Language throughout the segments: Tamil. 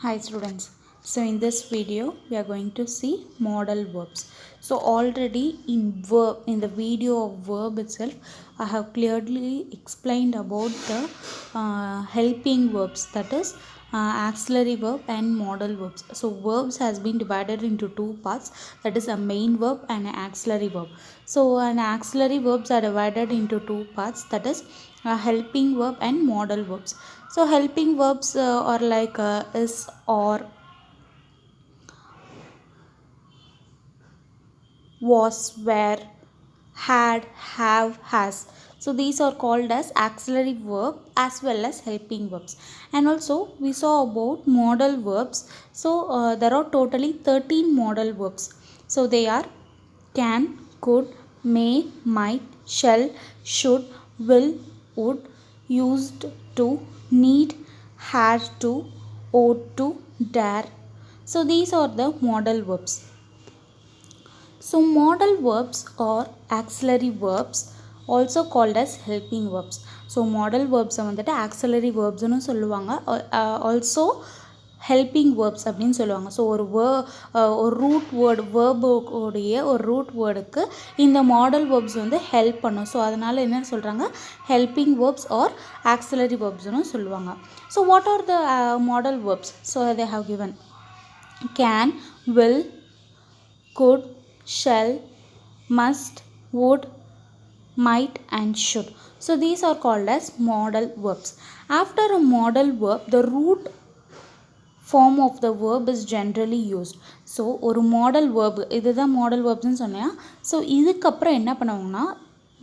Hi students. So in this video we are going to see modal verbs. So already in the video of verb itself I have clearly explained about the helping verbs, that is auxiliary verb and modal verbs. So verbs has been divided into two parts, that is a main verb and an auxiliary verb. So an auxiliary verbs are divided into two parts, that is helping verb and modal verbs. So helping verbs are like is, or, was, were, had, have, has. So these are called as auxiliary verb as well as helping verbs. And also we saw about modal verbs. So there are totally 13 modal verbs. So they are can, could, may, might, shall, should, will, would, used to, need, had to, ought to, dare. So these are the modal verbs. So modal verbs or auxiliary verbs also called as helping verbs. So modal verbs வந்துட்டு auxiliary verbs னு சொல்லுவாங்க, also helping verbs அப்படின்னு சொல்லுவாங்க. ஸோ ஒரு ரூட் வேர்டு வேர்புடைய ஒரு ரூட் வேர்டுக்கு இந்த மாடல் வேர்ப்ஸ் வந்து ஹெல்ப் பண்ணும். ஸோ அதனால் என்ன சொல்கிறாங்க, ஹெல்பிங் வேர்ப்ஸ் ஆர் ஆக்சிலரி வேர்ப்ஸ்னு சொல்லுவாங்க. So what are the model verbs? So they have given can, will, could, shall, must, would, might and should. So these are called as modal verbs. After a modal verb, the root form of the verb is generally used. So ஒரு modal verb, இதுதான் modal verbs னு சொன்னேன். ஸோ இதுக்கப்புறம் என்ன பண்ணுவாங்கன்னா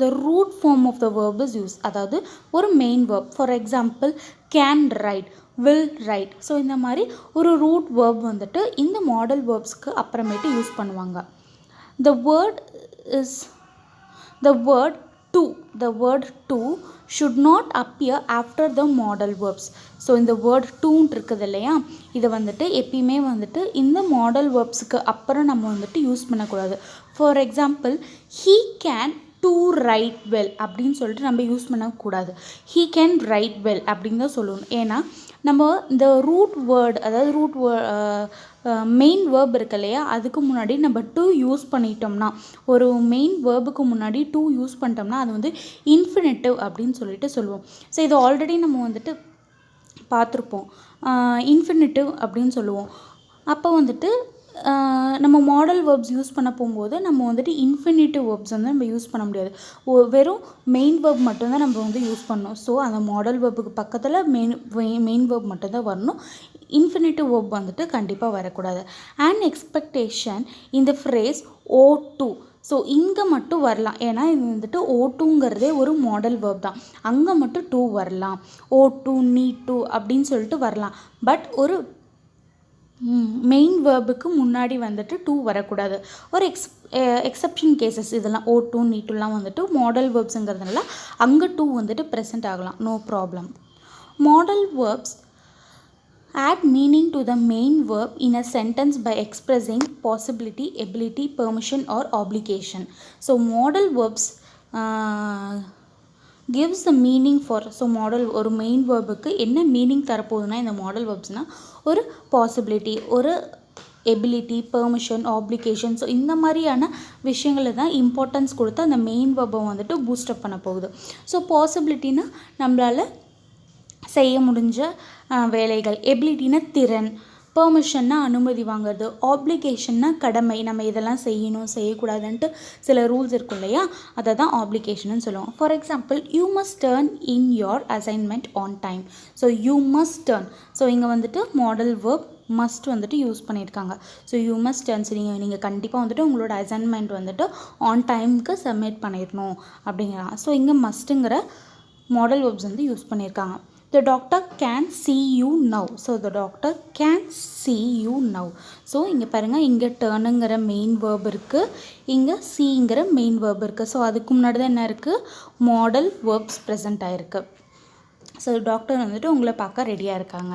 the root form of the verb is used. அதாவது ஒரு main verb. For example, can write, will write. So இந்த மாதிரி ஒரு root verb வந்துட்டு இந்த modal verbsக்கு அப்புறமேட்டு யூஸ் பண்ணுவாங்க. The word to should not appear after the modal verbs. So இந்த வேர்ட் டூன்னு இருக்குது இல்லையா, இதை வந்துட்டு எப்பயுமே வந்துட்டு இந்த மாடல் வேர்ப்ஸுக்கு அப்புறம் நம்ம வந்துட்டு யூஸ் பண்ணக்கூடாது. For example, he can to write well அப்படின்னு சொல்லிட்டு நம்ம யூஸ் பண்ணக்கூடாது. he can write well அப்படின்னு தான் சொல்லணும். ஏன்னா நம்ம இந்த ரூட் வேர்டு, அதாவது மெயின் வேர்ப் இருக்கு இல்லையா, அதுக்கு முன்னாடி நம்ம டு யூஸ் பண்ணிட்டோம்னா, ஒரு மெயின் வேர்புக்கு முன்னாடி டு யூஸ் பண்ணிட்டோம்னா அது வந்து இன்ஃபினிட்டிவ் அப்படின்னு சொல்லிட்டு சொல்லுவோம். ஸோ இது ஆல்ரெடி நம்ம வந்துட்டு பார்த்துருப்போம். இன்ஃபினிட்டிவ் அப்படின்னு சொல்லுவோம். அப்போ வந்துட்டு நம்ம மாடல் வேர்ப்ஸ் யூஸ் பண்ண போகும்போது நம்ம வந்துட்டு இன்ஃபினிட்டிவ் வேர்ப்ஸ் வந்து நம்ம யூஸ் பண்ண முடியாது. வெறும் மெயின் வேர்ப் மட்டும்தான் நம்ம வந்து யூஸ் பண்ணணும். ஸோ அந்த மாடல் வேர்புக்கு பக்கத்தில் மெயின் வேர்ப் மட்டும்தான் வரணும். இன்ஃபினிட்டிவ் வேர்ப் வந்துட்டு கண்டிப்பாக வரக்கூடாது. அண்ட் எக்ஸ்பெக்டேஷன் இந்த ஃப்ரேஸ் ஓ டு, ஸோ இங்கே மட்டும் வரலாம். ஏன்னா இது வந்துட்டு ஓ டூங்கிறதே ஒரு மாடல் வேர்ப் தான். அங்கே மட்டும் டூ வரலாம், ஓ டூ, நீட் டூ அப்படின்னு சொல்லிட்டு வரலாம். பட் ஒரு மெயின் வேர்புக்கு முன்னாடி வந்துட்டு டூ வரக்கூடாது. ஒரு எக்ஸப்ஷன் கேசஸ் இதெல்லாம் ஓ டூ, நீட் டூலாம் வந்துட்டு மாடல் வேர்ப்ஸுங்கிறதுனால அங்கே டூ வந்துட்டு ப்ரெசென்ட் ஆகலாம், no problem. Modal verbs add meaning to the main verb in a sentence by expressing possibility, ability, permission or obligation. So modal verbs gives the meaning for, so model ஒரு மெயின் வேர்புக்கு என்ன மீனிங் தரப்போகுதுன்னா இந்த மாடல் வேர்ப்ஸ்னால் ஒரு பாசிபிலிட்டி, ஒரு எபிலிட்டி, பெர்மிஷன், ஆப்ளிகேஷன், ஸோ இந்த மாதிரியான விஷயங்களை தான் இம்பார்ட்டன்ஸ் கொடுத்து அந்த மெயின் வேர்பை வந்துட்டு பூஸ்டப் பண்ண போகுது. ஸோ பாசிபிலிட்டினா நம்மளால் செய்ய முடிஞ்ச வேலைகள், எபிலிட்டினா திறன், பெர்மிஷன்னா அனுமதி வாங்கிறது, ஆப்ளிகேஷன்னா கடமை, நம்ம இதெல்லாம் செய்யணும் செய்யக்கூடாதுன்ட்டு சில ரூல்ஸ் இருக்கும் இல்லையா, அதை தான் ஆப்ளிகேஷன்னு சொல்லுவோம். For example, you must turn in your assignment on time. So you must turn, so இங்கே வந்துட்டு மாடல் வேர்ப் மஸ்ட் வந்துட்டு யூஸ் பண்ணியிருக்காங்க. ஸோ யூ மஸ்ட் டர்ன்ஸ், நீங்கள் கண்டிப்பாக வந்துட்டு உங்களோட அசைன்மெண்ட் வந்துட்டு ஆன் டைமுக்கு சப்மிட் பண்ணிடணும் அப்படிங்கிறாங்க. ஸோ இங்கே மஸ்ட்டுங்கிற மாடல் வேர்ப்ஸ் வந்து யூஸ் பண்ணியிருக்காங்க. The doctor can see you now. So the doctor can see you now. So இங்கே பாருங்கள், இங்கே டர்னுங்கிற மெயின் வேர்ப் இருக்குது, இங்கே சீங்கிற மெயின் வேர்ப் இருக்குது. ஸோ அதுக்கு முன்னாடி தான் என்ன இருக்குது, மாடல் வேர்ப்ஸ் ப்ரெசென்ட் ஆகிருக்கு. ஸோ டாக்டர் வந்துட்டு உங்களை பார்க்க ரெடியாக இருக்காங்க.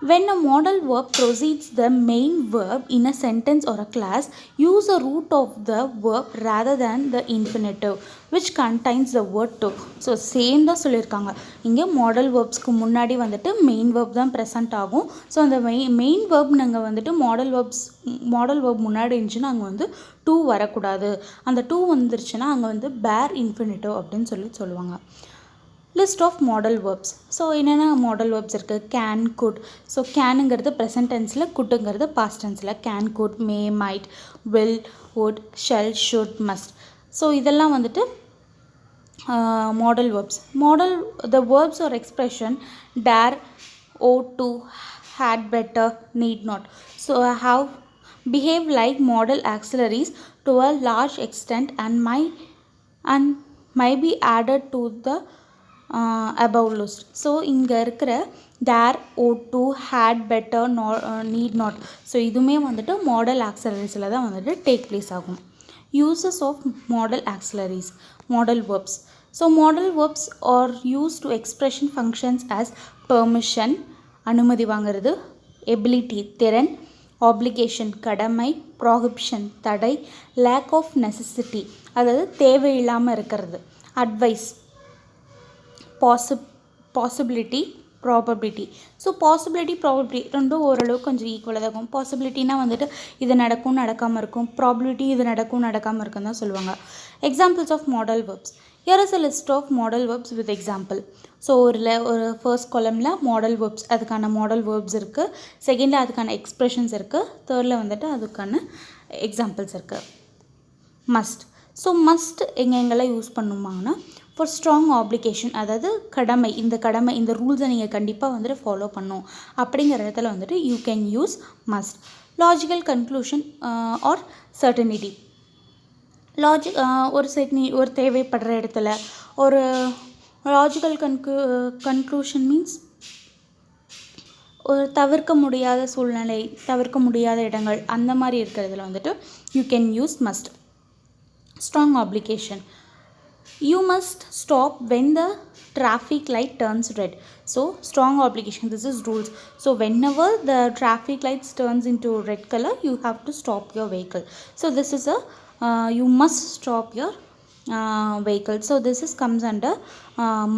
When a modal verb precedes the main verb in a sentence or a class, use a root of the verb rather than the infinitive which contains the word to. So same தான் சொல்லியிருக்காங்க. இங்கே மாடல் வேர்ப்ஸ்க்கு முன்னாடி வந்துட்டு மெயின் வேர்ப் தான் ப்ரெசென்ட் ஆகும். ஸோ அந்த மெயின் வேர்ப் நாங்கள் வந்துட்டு மாடல் வேர்ப் முன்னாடி இருந்துச்சுன்னா அங்கே வந்து டூ வரக்கூடாது. அந்த டூ வந்துருச்சுன்னா அங்கே வந்து பேர் இன்ஃபினிட்டிவ் அப்படின்னு சொல்லுவாங்க. List of modal verbs. So என்னென்ன மாடல் வேர்ப்ஸ் இருக்குது? Can, could. ஸோ கேனுங்கிறது ப்ரெசன்ட் டென்ஸில், குட்டுங்கிறது பாஸ்ட் டென்ஸில். Can, could, may, might, will, would, shall, should, must. So இதெல்லாம் வந்துட்டு modal verbs. The verbs are expression dare, ought to, had better, need not. So have behave like modal auxiliaries to a large extent and might be added to the above list. So இங்கே இருக்கிற dare, ought to, had better, need not. So இதுவுமே வந்துட்டு மாடல் ஆக்சிலரிஸில் தான் வந்துட்டு டேக் ப்ளேஸ் ஆகும். Uses of modal auxiliaries, modal verbs. So modal verbs are use to expression functions as permission, அனுமதி வாங்கிறது, எபிலிட்டி, திறன், ஆப்ளிகேஷன், கடமை, ப்ராஹிபிஷன், தடை, லேக் ஆஃப் நெசசிட்டி, அதாவது தேவையில்லாமல் இருக்கிறது, advice, possibility, probability. So possibility, probability ரெண்டும் ஓரளவுக்கு கொஞ்சம் ஈக்குவலாக தான் இருக்கும். பாசிபிலிட்டினா வந்துட்டு இது நடக்கும், நடக்காமல் இருக்கும். ப்ராபபிலிட்டி இது நடக்கும், நடக்காமல் இருக்குன்னு தான் சொல்லுவாங்க. Examples of modal verbs. Here is a list of modal verbs with example. So ஒரு ஃபர்ஸ்ட் காலமில் மாடல் வேர்ப்ஸ், அதுக்கான மாடல் வேர்ப்ஸ் இருக்குது. செகண்டில் அதுக்கான எக்ஸ்ப்ரெஷன்ஸ் இருக்குது. தேர்டில் வந்துட்டு அதுக்கான எக்ஸாம்பிள்ஸ் இருக்குது. மஸ்ட். ஸோ மஸ்ட் எங்கெங்கெல்லாம் யூஸ் பண்ணுவாங்கன்னா ஃபார் ஸ்ட்ராங் ஆப்ளிகேஷன், அதாவது கடமை, இந்த ரூல்ஸை நீங்கள் கண்டிப்பாக வந்துட்டு ஃபாலோ பண்ணணும் அப்படிங்கிற இடத்துல வந்துட்டு you can use must. Logical conclusion or certainty. ஒரு தேவைப்படுற இடத்துல ஒரு லாஜிக்கல் கன்க்ளூஷன் மீன்ஸ் ஒரு தவிர்க்க முடியாத சூழ்நிலை, தவிர்க்க முடியாத இடங்கள், அந்த மாதிரி இருக்கிறதுல வந்துட்டு you can use must. Strong obligation. You must stop when the traffic light turns red. So strong obligation, this is rules. So whenever the traffic lights turns into red color, you have to stop your vehicle. So this is you must stop your vehicle. So this comes under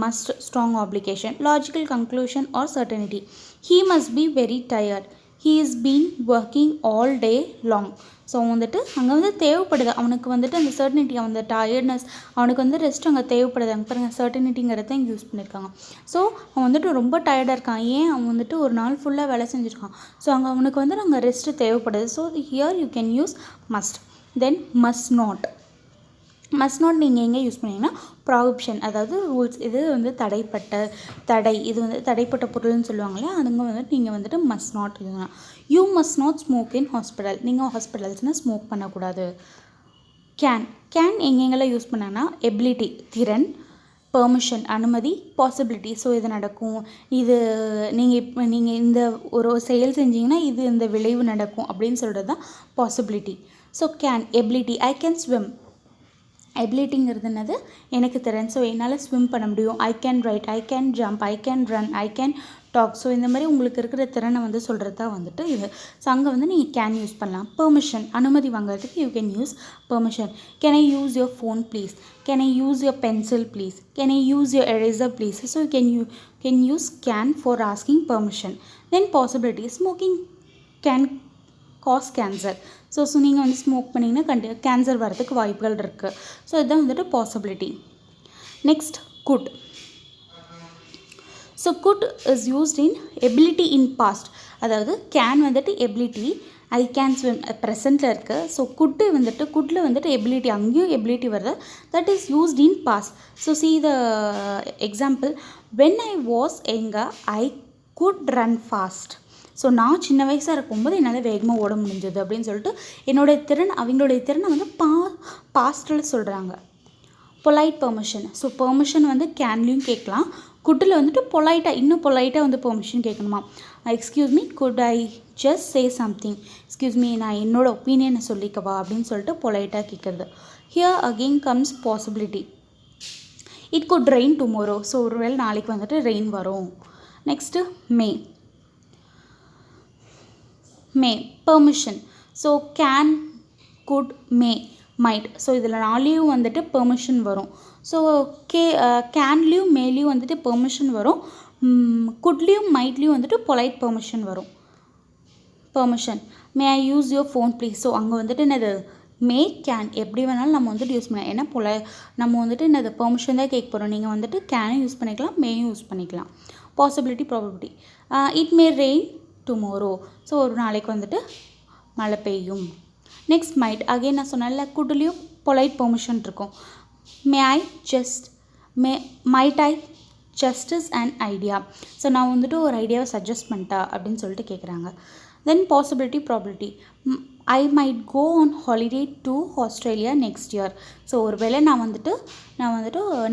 must, strong obligation. Logical conclusion or certainty. He must be very tired. He has been working all day long. So வந்துட்டு அங்கே வந்து தேவைப்படுது அவனுக்கு வந்துட்டு அந்த சர்டனிட்டி, அந்த டயர்ட்னஸ், அவனுக்கு வந்து ரெஸ்ட் அங்கே தேவைப்படுது. அங்கே பாருங்கள் சர்டனிட்டிங்கிறத இங்கே யூஸ் பண்ணியிருக்காங்க. ஸோ அவன் வந்துட்டு ரொம்ப டயர்டாக இருக்கான். ஏன்? அவன் வந்துட்டு ஒரு நாள் ஃபுல்லாக வேலை செஞ்சுருக்கான். ஸோ அங்கே அவனுக்கு வந்து அங்கே ரெஸ்ட்டு தேவைப்படுது. So here you can use must. Then must not. Must not நீங்கள் எங்கே யூஸ் பண்ணிங்கன்னா ப்ராஹிபிஷன், அதாவது ரூல்ஸ், இது வந்து தடை, இது வந்து தடைப்பட்ட பொருள்னு சொல்லுவாங்களே, அதுங்க வந்துட்டு நீங்கள் வந்துட்டு மஸ்ட் நாட் இதுனா. You must not smoke in hospital. நீங்கள் ஹாஸ்பிட்டல்ஸ்னால் ஸ்மோக் பண்ணக்கூடாது. கேன் எங்கெங்கெல்லாம் யூஸ் பண்ணாங்கன்னா எபிலிட்டி, திறன், பெர்மிஷன், அனுமதி, பாசிபிலிட்டி. ஸோ இது நடக்கும், இது நீங்கள் இந்த ஒரு செயல் செஞ்சீங்கன்னா இது இந்த விளைவு நடக்கும் அப்படின்னு சொல்கிறது தான் possibility. So can, ability, I can swim. எபிலிட்டிங்கிறது என்னது? எனக்கு திறன். ஸோ என்னால் ஸ்விம் பண்ண முடியும். I can write, I can jump, I can run, I can talk. So இந்த மாதிரி உங்களுக்கு இருக்கிற திறனை வந்து சொல்கிறது தான் வந்துட்டு இது. ஸோ அங்கே வந்து நீங்கள் கேன் யூஸ் பண்ணலாம். பெர்மிஷன், அனுமதி வாங்குறதுக்கு you can use permission. Can I use your phone please? Can I use your pencil please? Can I use your eraser please? So can use can for asking permission. Then possibility. Smoking can cause cancer. So நீங்கள் வந்து ஸ்மோக் பண்ணிங்கன்னா கேன்சர் வரதுக்கு வாய்ப்புகள் இருக்குது. ஸோ இதுதான் வந்துட்டு possibility. Next could. So could is used in ability in past. அதாவது கேன் வந்துட்டு எபிலிட்டி, ஐ கேன் ஸ்விம் ப்ரெசென்ட்டில் இருக்குது. ஸோ குட்டில் வந்துட்டு எபிலிட்டி, அங்கேயும் எபிலிட்டி வருது. That is used in past. So see the example. when I was younger I could run fast. So நான் சின்ன வயசாக இருக்கும்போது என்னால் வேகமாக ஓட முடிஞ்சது அப்படின்னு சொல்லிட்டு அவங்களுடைய திறனை வந்து பாஸ்ட்டில் சொல்கிறாங்க. Polite permission. ஸோ பெர்மிஷன் வந்து கேன்லேயும் கேட்கலாம். குட்டில் வந்துட்டு இன்னும் பொலைட்டாக வந்து பெர்மிஷன் கேட்கணுமா. Excuse me, good I just say something? Excuse me, நான் என்னோடய ஒப்பீனியனை சொல்லிக்கவா அப்படின்னு சொல்லிட்டு பொலைட்டாக கேட்குறது. Here again comes possibility. It good rain tomorrow. So ஒருவேளை நாளைக்கு வந்துட்டு ரெயின் வரும். Next May. May permission. So can, could, may, might. So இதில் நாலையும் வந்துட்டு பெர்மிஷன் வரும். ஸோ கேன்லேயும் மேலேயும் வந்துட்டு பெர்மிஷன் வரும். குட்லேயும் மைட்லேயும் வந்துட்டு பொலைட் பெர்மிஷன் வரும். Permission. May I use your phone please. So அங்கே வந்துட்டு என்னது மே, கேன் எப்படி வேணாலும் நம்ம வந்துட்டு யூஸ் பண்ணலாம். ஏன்னா நம்ம வந்துட்டு என்னது பெர்மிஷன் தான் கேட்க போகிறோம். நீங்கள் வந்துட்டு கேனும் யூஸ் பண்ணிக்கலாம், மேயும் யூஸ் பண்ணிக்கலாம். Possibility, probability. It may rain tomorrow. So ஒரு நாளைக்கு வந்துட்டு மழை பெய்யும். Next might. அகைன் நான் சொன்னேன்ல குட்லேயும் பொலைட் பெர்மிஷன் இருக்கும். May I suggest, might I suggest an idea. So நான் வந்துட்டு ஒரு ஐடியாவை சஜஸ்ட் பண்ணிட்டா அப்படின்னு சொல்லிட்டு கேட்குறாங்க. Then possibility, probability. I might go on holiday to Australia next year. So ஒரு வேளை நான் வந்துட்டு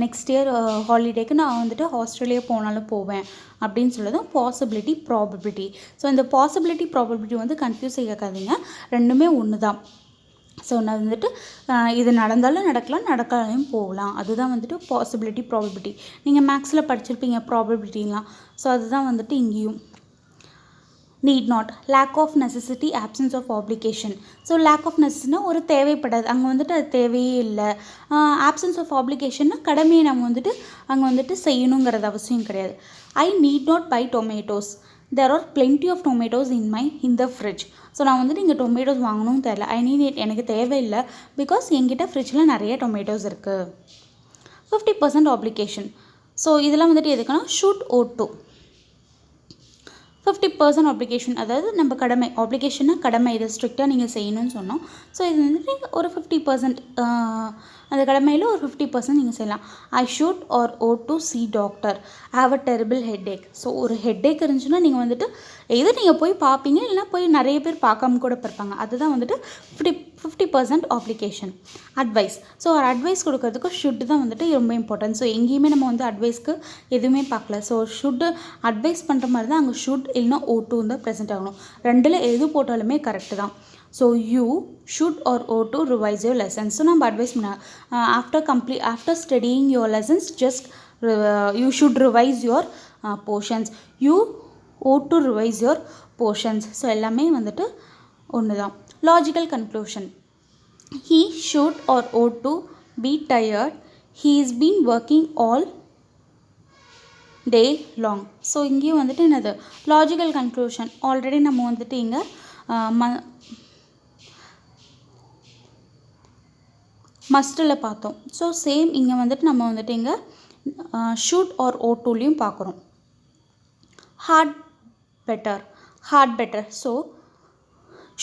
நெக்ஸ்ட் இயர் ஹாலிடேக்கு நான் வந்துட்டு ஆஸ்திரேலியா போனாலும் போவேன் அப்படின்னு சொல்லுறது பாசிபிலிட்டி, ப்ராபபிலிட்டி. ஸோ இந்த பாசிபிலிட்டி, ப்ராபபிலிட்டி வந்து கன்ஃபியூஸ் ஆகாதீங்க, ரெண்டுமே ஒன்று தான். ஸோ நான் வந்துட்டு இது நடந்தாலும் நடக்கலாம், நடக்கலையும் போகலாம். அதுதான் வந்துட்டு பாசிபிலிட்டி, ப்ராபபிலிட்டி. நீங்கள் மேக்ஸில் படிச்சிருப்பீங்க ப்ராபபிலிட்டிலாம். ஸோ அதுதான் வந்துட்டு இங்கேயும். Need not, lack of necessity, absence of application. So lack of நெசசிட்டினா ஒரு தேவைப்படாது, அங்கே வந்துட்டு அது தேவையே இல்லை. ஆப்சன்ஸ் ஆஃப் ஆப்ளிகேஷன்னா கடமையை நம்ம வந்துட்டு அங்கே வந்துட்டு செய்யணுங்கிறது அவசியம் கிடையாது. I need not buy tomatoes, there are plenty of tomatoes in the fridge. So நான் வந்துட்டு இங்கே டொமேட்டோஸ் வாங்கணும்னு தெரியல, எனக்கு தேவையில்லை, பிகாஸ் என்கிட்ட ஃப்ரிட்ஜில் நிறைய டொமேட்டோஸ் இருக்குது. 50% ஆப்ளிகேஷன். ஸோ இதெல்லாம் வந்துட்டு எதுக்குன்னா ஷுட், ஓட் டு. 50% ஆப்ளிகேஷன், அதாவது நம்ம கடமை. ஆப்ளிகேஷன்னா கடமை, இதை ஸ்ட்ரிக்டாக நீங்கள் செய்யணும்னு சொன்னோம். ஸோ இது வந்துட்டு ஒரு 50%, அந்த கடமையில் ஒரு 50% நீங்கள் செய்யலாம். I should or ought to see doctor, have a terrible headache. So ஒரு ஹெட்ஏக் இருந்துச்சுன்னா நீங்கள் வந்துட்டு எது நீங்கள் போய் பார்ப்பீங்க, இல்லைனா போய் நிறைய பேர் பார்க்காம கூட இருப்பாங்க. அதுதான் வந்துட்டு 50% ஆப்ளிகேஷன். அட்வைஸ். ஸோ ஒரு அட்வைஸ் கொடுக்கறதுக்கு ஷுட்டு தான் வந்துட்டு ரொம்ப இம்பார்ட்டன்ட். ஸோ எங்கேயுமே நம்ம வந்து அட்வைஸ்க்கு எதுவுமே பார்க்கல. ஸோ ஷுட்டு அட்வைஸ் பண்ணுற மாதிரி தான் அங்கே ஷுட் இல்லைனா ஓ2 தான் ப்ரெசென்ட் ஆகணும். ரெண்டில் எது போட்டாலுமே கரெக்டு தான். So you should or ought to revise your lessons. So நம்ம அட்வைஸ் பண்ண after studying your lessons just you should revise your portions. You ought to revise your portions. So எல்லாமே வந்துட்டு ஒன்று தான். Logical conclusion. He should or ought to be tired. He has been working all day long. So இங்கேயும் வந்துட்டு என்னது லாஜிக்கல் கன்க்ளூஷன். ஆல்ரெடி நம்ம வந்துட்டு இங்கே மஸ்ட்டில் பார்த்தோம். ஸோ சேம் இங்கே வந்துட்டு நம்ம வந்துட்டு இங்கே ஷுட் ஆர் ஓ2லையும் பார்க்குறோம். Had better. So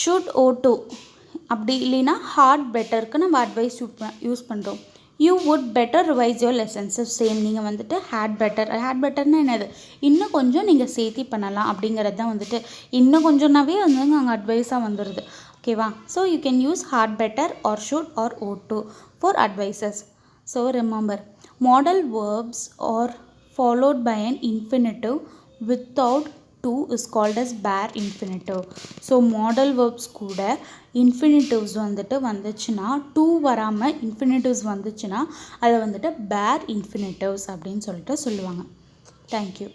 should ought to அப்படி இல்லைன்னா ஹார்ட் பெட்டருக்கு நம்ம அட்வைஸ் யூஸ் பண்ணுறோம். You would better revise your lessons. Same நீங்கள் வந்துட்டு ஹேட் பெட்டர்னா என்னது, இன்னும் கொஞ்சம் நீங்கள் சேர்த்தி பண்ணலாம் அப்படிங்கிறது தான் வந்துட்டு. இன்னும் கொஞ்சம்னாவே வந்து அங்கே அட்வைஸாக வந்துடுது. ஓகேவா? So you can use had better or should or ought to for advices. So remember, modal verbs are followed by an infinitive without to is called as bare infinitive. So modal verbs கூட இன்ஃபினிட்டிவ்ஸ் வந்துட்டு வந்துச்சுன்னா, டூ வராமல் இன்ஃபினிட்டிவ்ஸ் வந்துச்சுன்னா அதை வந்துட்டு பேர் இன்ஃபினிட்டிவ்ஸ் அப்படின்னு சொல்லிட்டு சொல்லுவாங்க. தேங்க்யூ.